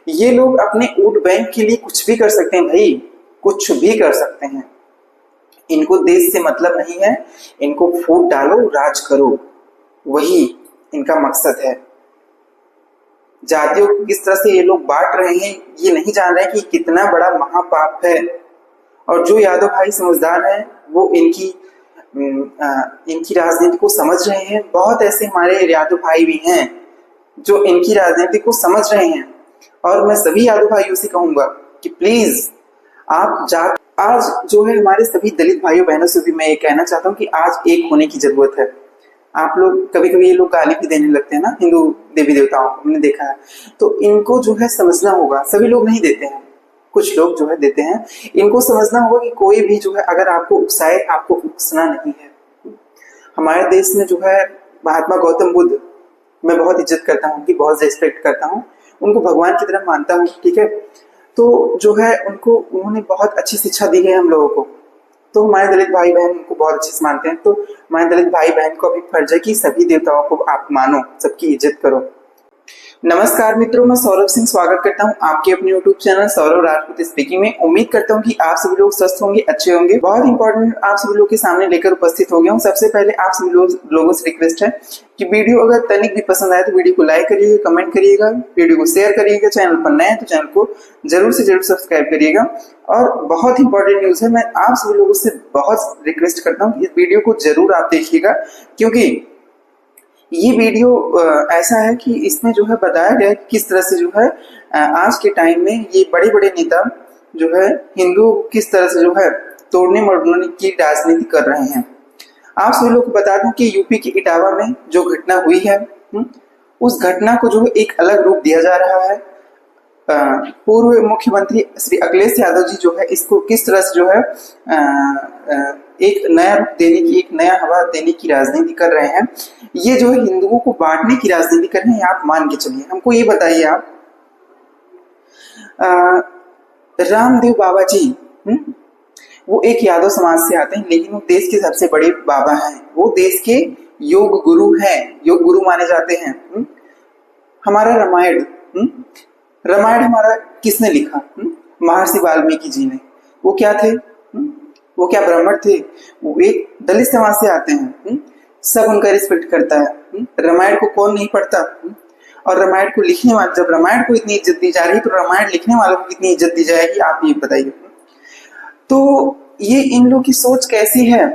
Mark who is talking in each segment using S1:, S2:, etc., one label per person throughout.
S1: ये लोग अपने वोट बैंक के लिए कुछ भी कर सकते हैं भाई, कुछ भी कर सकते हैं। इनको देश से मतलब नहीं है, इनको वोट डालो, राज करो, वही इनका मकसद है। जातियों को किस तरह से ये लोग बांट रहे हैं, ये नहीं जान रहे कि कितना बड़ा महापाप है। और जो यादव भाई समझदार हैं वो इनकी राजनीति को समझ रहे हैं। बहुत ऐसे हमारे यादव भाई भी हैं जो इनकी राजनीति को समझ रहे हैं। और मैं सभी यादव भाइयों से कहूंगा कि प्लीज आप जा आज जो है हमारे सभी दलित भाइयों बहनों से भी मैं ये कहना चाहता हूँ कि आज एक होने की जरूरत है। आप लोग कभी कभी ये लोग गाली भी देने लगते हैं ना हिंदू देवी देवताओं को, हमने देखा है। तो इनको जो है समझना होगा, सभी लोग नहीं देते हैं, कुछ लोग जो है देते हैं। इनको समझना होगा कि कोई भी जो है अगर आपको उकसाए, आपको उकसना नहीं है। हमारे देश में जो है महात्मा गौतम बुद्ध, मैं बहुत इज्जत करता हूँ, उनकी बहुत रिस्पेक्ट करता हूँ, उनको भगवान की तरह मानता हूँ, ठीक है। तो जो है उन्होंने बहुत अच्छी शिक्षा दी है हम लोगों को। तो हमारे दलित भाई बहन उनको बहुत अच्छे से मानते हैं। तो हमारे दलित भाई बहन को भी फर्ज है कि सभी देवताओं को आप मानो, सबकी इज्जत करो। नमस्कार मित्रों, मैं सौरभ सिंह स्वागत करता हूं आपके अपने YouTube channel Saurabh Rajput speaking में। उम्मीद करता हूं कि आप सभी लोग स्वस्थ होंगे, अच्छे होंगे। बहुत इंपॉर्टेंट आप सभी लोग के सामने लेकर उपस्थित हो गया हूं। सबसे पहले आप सभी लोगों से रिक्वेस्ट है कि वीडियो अगर तनिक भी पसंद आए तो वीडियो को लाइक करिएगा, कमेंट करिएगा, वीडियो को शेयर करिएगा। चैनल पर नए हैं तो चैनल को जरूर से जरूर सब्सक्राइब करिएगा। और बहुत इंपॉर्टेंट न्यूज है, मैं आप सभी लोगों से बहुत रिक्वेस्ट करता हूँ इस वीडियो को जरूर आप देखिएगा, क्योंकि ये वीडियो ऐसा है कि इसमें जो है बताया गया है कि किस तरह से जो है आज के टाइम में ये बड़े बड़े नेता जो है हिंदू किस तरह से जो है तोड़ने मरोड़ने की राजनीति कर रहे हैं। आप सभी लोग को बता दूं कि यूपी के इटावा में जो घटना हुई है, उस घटना को जो है एक अलग रूप दिया जा रहा है। पूर्व मुख्यमंत्री श्री अखिलेश यादव जी जो है इसको किस तरह से जो है एक नया रूप देने की, एक नया हवा देने की राजनीति कर रहे हैं। ये जो है हिंदुओं को बांटने की राजनीति कर रहे हैं, आप मान के चलिए। हमको ये बताइए आप, रामदेव बाबा जी वो एक यादव समाज से आते हैं, लेकिन वो देश के सबसे बड़े बाबा हैं। वो देश के योग गुरु हैं, योग गुरु माने जाते हैं। हमारा रामायण रामायण हमारा किसने लिखा? महर्षि वाल्मीकि जी ने। वो क्या थे? वो क्या ब्राह्मण थे? वो एक दलित समाज से आते हैं। सब उनका रिस्पेक्ट करता है। रामायण को कौन नहीं पढ़ता? और रामायण को लिखने वाले, जब रामायण को इतनी इज्जत दी जा रही है तो रामायण लिखने वालों को कितनी इज्जत दी जाएगी, आप ये बताइए। तो ये इन लोग की सोच कैसी है?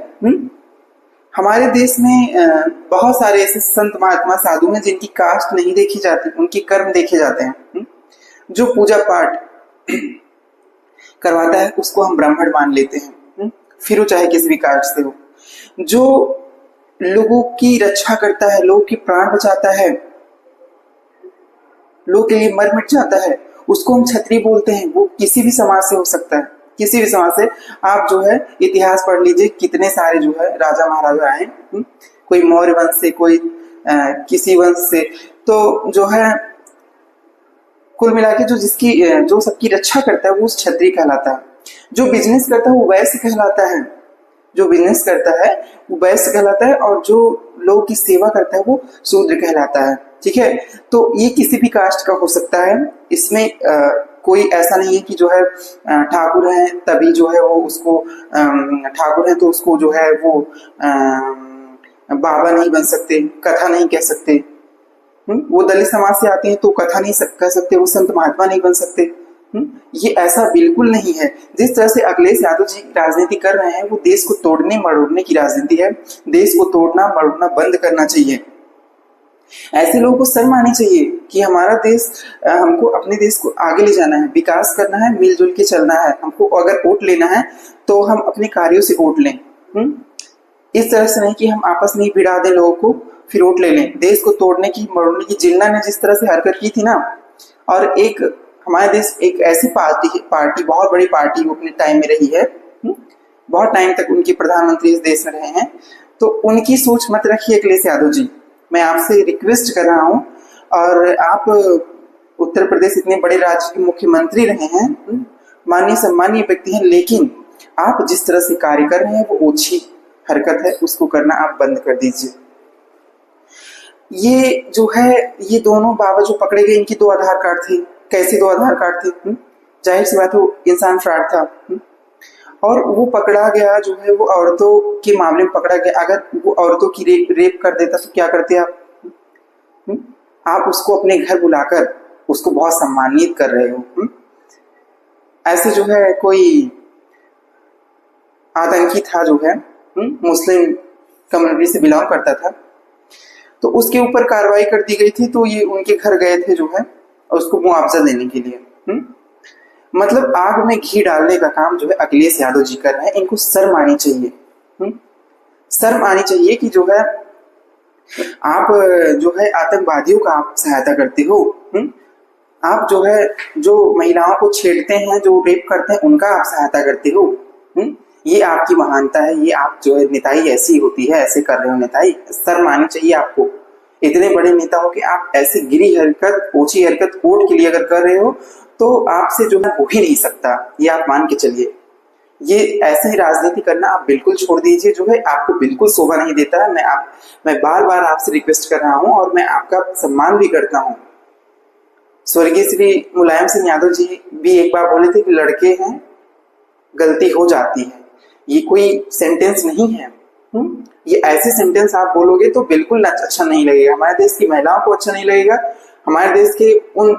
S1: हमारे देश में बहुत सारे ऐसे संत महात्मा साधु हैं जिनकी कास्ट नहीं देखी जाती, उनके कर्म देखे जाते हैं। जो पूजा पाठ करवाता है उसको हम ब्राह्मण मान लेते हैं, फिर वो चाहे किसी भी कास्ट से हो। जो लोगों की रक्षा करता है, लोगों के प्राण बचाता है, लोगों के लिए मर मिट जाता है, उसको हम क्षत्रिय बोलते हैं। वो किसी भी समाज से हो सकता है, किसी भी समाज से। आप जो है इतिहास पढ़ लीजिए, कितने सारे जो है राजा महाराजा आए, कोई मौर्य वंश से, कोई किसी वंश से। तो जो है कुल मिला के जो सबकी रक्षा करता है वो क्षत्रिय कहलाता है। जो बिजनेस करता है वो वैश्य कहलाता है, जो बिजनेस करता है वो वैश्य कहलाता है, और जो लोगों की सेवा करता है वो शूद्र कहलाता है, ठीक है। तो ये किसी भी कास्ट का हो सकता है, इसमें कोई ऐसा नहीं है कि जो है ठाकुर है तभी जो है वो उसको ठाकुर है तो उसको जो है वो बाबा नहीं बन सकते, कथा नहीं कह सकते। वो दलित समाज से आते हैं तो कथा नहीं कह सकते, वो संत महात्मा नहीं बन सकते। ये ऐसा बिल्कुल नहीं है। जिस तरह से अखिलेश यादव जी राजनीति कर रहे हैं वो देश को तोड़ने मरोड़ने की राजनीति है। देश को तोड़ना मरोड़ना बंद करना चाहिए। ऐसे लोगों को शर्म आनी चाहिए कि हमारा देश, हमको अपने देश को आगे ले जाना है, विकास करना है, मिलजुल के चलना है। हमको अगर वोट लेना है तो हम अपने कार्यों से वोट लें। इस तरह से नहीं कि हम आपस में ही भिड़ा दें लोगों को फिर वोट ले लें। देश को तोड़ने की मरोड़ने की जिन्ना ने जिस तरह से हरकत की थी ना, और एक हमारे देश एक ऐसी पार्टी बहुत बड़ी पार्टी वो अपने टाइम में रही है, बहुत टाइम तक उनके प्रधानमंत्री इस देश में रहे हैं। तो उनकी सोच मत रखिए अखिलेश यादव जी, मैं आपसे रिक्वेस्ट कर रहा हूं। और आप उत्तर प्रदेश इतने बड़े राज्य के मुख्यमंत्री रहे हैं, माननीय सम्मानीय व्यक्ति हैं, लेकिन आप जिस तरह से कार्य कर रहे हैं वो ओछी हरकत है, उसको करना आप बंद कर दीजिए। ये जो है ये दोनों बाबा जो पकड़े गए, इनके 2 आधार कार्ड थे। कैसे 2 आधार कार्ड थे? जाहिर सी बात है वो इंसान फ्रॉड था। और वो पकड़ा गया जो है, वो औरतों के मामले में पकड़ा गया। अगर वो औरतों की रेप कर देता तो क्या करते आप? हम्म? आप उसको अपने घर बुलाकर उसको बहुत सम्मानित कर रहे हो। ऐसे जो है कोई आतंकी था जो है, मुस्लिम कम्युनिटी से बिलोंग करता था, तो उसके ऊपर कार्रवाई कर दी गई थी। तो ये उनके घर गए थे जो है उसको मुआवजा देने के लिए। मतलब आग में घी डालने का काम जो है अखिलेश यादव जी कर रहे हैं। इनको शर्म आनी चाहिए। शर्म आनी चाहिए कि जो है आप जो है आतंकवादियों का आप सहायता करते हो। आप जो है जो महिलाओं को छेड़ते हैं, जो रेप करते हैं, उनका आप सहायता करते हो। ये आपकी महानता है। ये आप जो है नेताई ऐसी होती है, ऐसे कर रहे हो नेताई। शर्म आनी चाहिए आपको। इतने बड़े नेता हो कि आप ऐसी गिरी हरकत, ऊंची हरकत कोर्ट के लिए अगर कर रहे हो तो आपसे जो है हो ही नहीं सकता। ये आप मान के चलिए। ये ऐसे ही राजनीति करना आप बिल्कुल छोड़ दीजिए। जो है आपको बिल्कुल शोभा नहीं देता है। मैं बार बार आपसे रिक्वेस्ट कर रहा हूँ और मैं आपका सम्मान भी करता हूँ। स्वर्गीय श्री मुलायम सिंह यादव जी भी एक बार बोले थे कि लड़के हैं, गलती हो जाती है। ये कोई सेंटेंस नहीं है। ये ऐसे सेंटेंस आप बोलोगे तो बिल्कुल अच्छा नहीं लगेगा। हमारे देश की महिलाओं को अच्छा नहीं लगेगा। हमारे देश के उन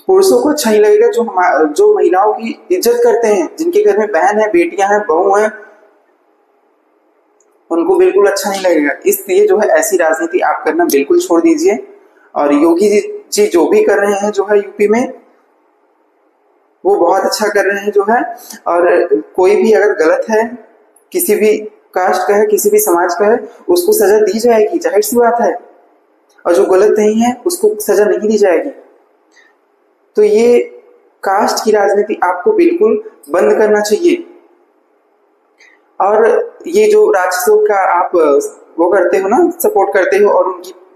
S1: पुरुषों को अच्छा नहीं लगेगा जो महिलाओं की इज्जत करते हैं, जिनके घर में बहन है, बेटियां हैं, बहू हैं, उनको बिल्कुल अच्छा नहीं लगेगा। इसलिए जो है ऐसी राजनीति आप करना बिल्कुल छोड़ दीजिए। और योगी जी जो भी कर रहे हैं जो है यूपी में, वो बहुत अच्छा कर रहे हैं जो है। और कोई भी अगर गलत है, किसी भी कास्ट का है, किसी भी समाज का है, उसको सजा दी जाएगी, जाहिर सी बात है। और जो गलत नहीं है उसको सजा नहीं दी जाएगी। तो ये कास्ट की राजनीति आपको बिल्कुल बंद करना चाहिए। और ये जो राक्षसों का आप वो करते हो ना, सपोर्ट करते हो और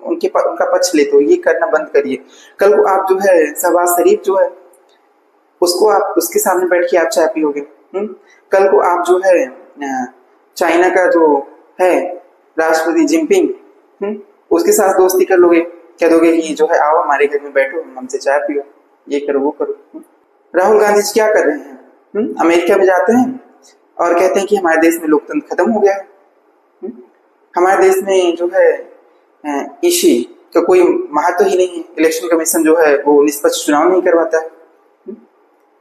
S1: उनका पक्ष लेते हो, ये करना बंद करिए। कल को आप जो है शहबाज शरीफ जो है उसको आप उसके सामने बैठ के आप चाय पियोगे। कल को आप जो है चाइना का जो है राष्ट्रपति जिनपिंग, उसके साथ दोस्ती कर लोगे। कह दोगे कि जो है आओ हमारे घर में बैठो, हमसे चाय पियो, ये करो वो करो। राहुल गांधी जी क्या कर रहे हैं? अमेरिका में जाते हैं और कहते हैं कि हमारे देश में लोकतंत्र खत्म हो गया है। हमारे देश में जो है इसी का कोई महत्व ही नहीं है। इलेक्शन कमीशन जो है वो निष्पक्ष चुनाव नहीं करवाता है।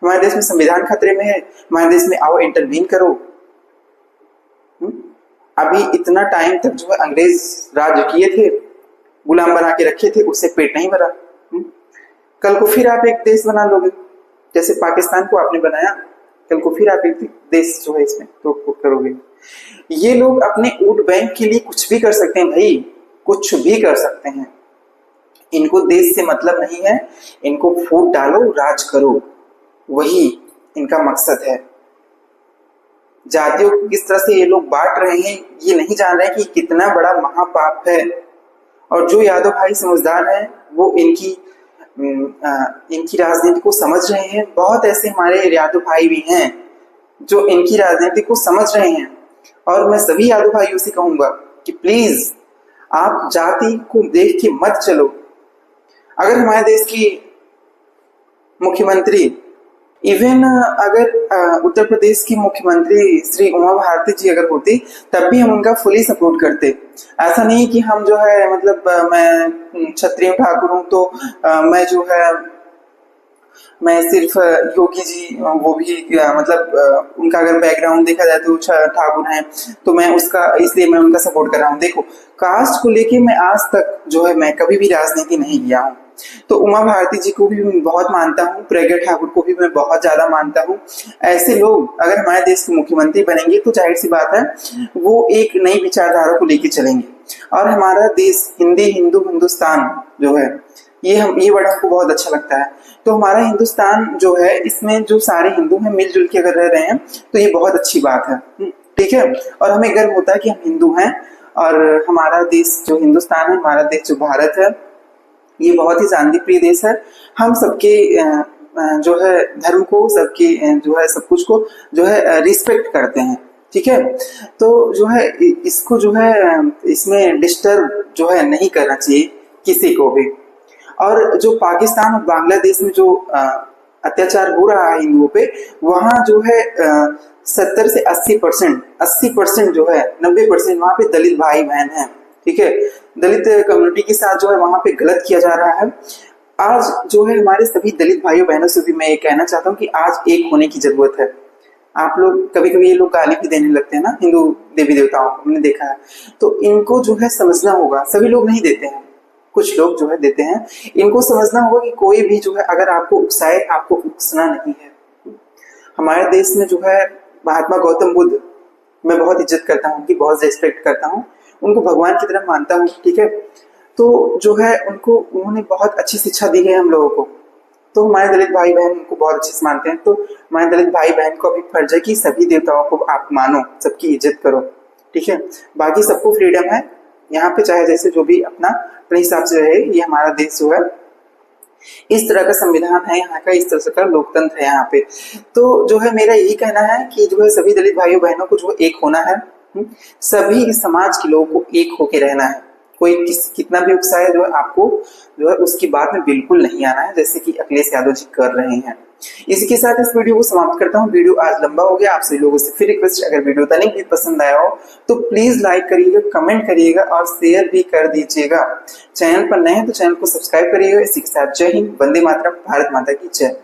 S1: हमारे देश में संविधान खतरे में है। हमारे देश में आओ इंटरवीन करो। अभी इतना टाइम तक जो है अंग्रेज राज किए थे, गुलाम बना के रखे थे, उससे पेट नहीं भरा। कल को फिर आप एक देश बना लोगे, जैसे पाकिस्तान को आपने बनाया, कल को फिर आप एक देश जो है इसमें तो करोगे। ये लोग अपने वोट बैंक के लिए कुछ भी कर सकते हैं भाई, कुछ भी कर सकते हैं। इनको देश से मतलब नहीं है। इनको वोट डालो, राज करो, वही इनका मकसद है। जातियों को किस तरह से ये लोग बांट रहे हैं, ये नहीं जान रहे कि कितना बड़ा महापाप है। और जो यादव भाई समझदार हैं वो इनकी राजनीति को समझ रहे हैं। बहुत ऐसे हमारे यादव भाई भी हैं जो इनकी राजनीति को समझ रहे हैं। और मैं सभी यादव भाइयों से कहूंगा कि प्लीज आप जाति को देख के मत चलो। अगर हमारे देश की मुख्यमंत्री, इवन अगर उत्तर प्रदेश की मुख्यमंत्री श्री उमा भारती जी अगर होती, तब भी हम उनका फुली सपोर्ट करते। ऐसा नहीं कि हम जो है मतलब मैं क्षत्रिय ठाकुर हूं तो मैं जो है मैं सिर्फ योगी जी, वो भी मतलब उनका अगर बैकग्राउंड देखा जाए तो ठाकुर हैं, तो मैं उसका इसलिए मैं उनका सपोर्ट कर रहा हूँ। देखो, कास्ट को लेके मैं आज तक जो है मैं कभी भी राजनीति नहीं किया हूँ। तो उमा भारती जी को भी मैं बहुत मानता हूँ, प्रज्ञा ठाकुर को भी मैं बहुत ज्यादा मानता हूँ। ऐसे लोग अगर हमारे देश के मुख्यमंत्री बनेंगे तो जाहिर सी बात है वो एक नई विचारधारा को लेके चलेंगे। और हमारा देश हिंदुस्तान जो है, ये वर्ड हमको बहुत अच्छा लगता है। तो हमारा हिंदुस्तान जो है, इसमें जो सारे हिंदू हैं मिलजुल के अगर रह रहे हैं तो ये बहुत अच्छी बात है। ठीक है। और हमें गर्व होता है कि हम हिंदू हैं और हमारा देश जो हिंदुस्तान है, हमारा देश जो भारत है, ये बहुत ही शांति प्रिय देश है। हम सबके जो है धर्म को, सबके जो है सब कुछ को जो है रिस्पेक्ट करते हैं। ठीक है। तो जो है इसको जो है इसमें डिस्टर्ब जो है नहीं करना चाहिए किसी को भी। और जो पाकिस्तान और बांग्लादेश में जो अत्याचार हो रहा है हिंदुओं पे, वहाँ जो है 70 से 80% जो है 90% वहाँ पे दलित भाई बहन हैं। ठीक है, दलित कम्युनिटी के साथ जो है वहाँ पे गलत किया जा रहा है। आज जो है हमारे सभी दलित भाइयों बहनों से भी मैं ये कहना चाहता हूँ कि आज एक होने की जरूरत है। आप लोग कभी कभी ये लोग गाली भी देने लगते हैं ना हिंदू देवी देवताओं को, हमने देखा है, तो इनको जो है समझना होगा। सभी लोग नहीं देते हैं, कुछ लोग जो है देते हैं। इनको समझना होगा कि कोई भी जो है अगर आपको उकसाए, आपको उकसना नहीं है। हमारे देश में जो है महात्मा गौतम बुद्ध मैं बहुत इज्जत करता हूँ, उनकी बहुत रेस्पेक्ट करता हूँ, उनको भगवान की तरह मानता हूँ। ठीक है, तो जो है उन्होंने बहुत अच्छी शिक्षा दी है हम लोगों को। तो हमारे दलित भाई बहन उनको बहुत अच्छे से मानते हैं। तो हमारे दलित भाई बहन को अभी फर्ज है कि सभी देवताओं को आप मानो, सबकी इज्जत करो। ठीक है, बाकी सबको फ्रीडम है यहाँ पे, चाहे जैसे जो भी अपने हिसाब से रहे। ये हमारा देश जो है इस तरह का संविधान है यहाँ का, इस तरह का लोकतंत्र है यहाँ पे। तो जो है मेरा यही कहना है कि जो है सभी दलित भाइयों बहनों को जो एक होना है, सभी समाज के लोगों को एक होके रहना है। कोई कितना भी उकसाए जो है आपको जो है उसकी बात में बिल्कुल नहीं आना है, जैसे कि अखिलेश यादव जी कर रहे हैं। इसी के साथ इस वीडियो को समाप्त करता हूँ। वीडियो आज लंबा हो गया। आप सभी लोगों से फिर रिक्वेस्ट, अगर वीडियो तनिक भी पसंद आया हो तो प्लीज लाइक करिएगा, कमेंट करिएगा और शेयर भी कर दीजिएगा। चैनल पर नए हैं तो चैनल को सब्सक्राइब करिएगा। इसी के साथ जय हिंद, वंदे मातरम, भारत माता की जय।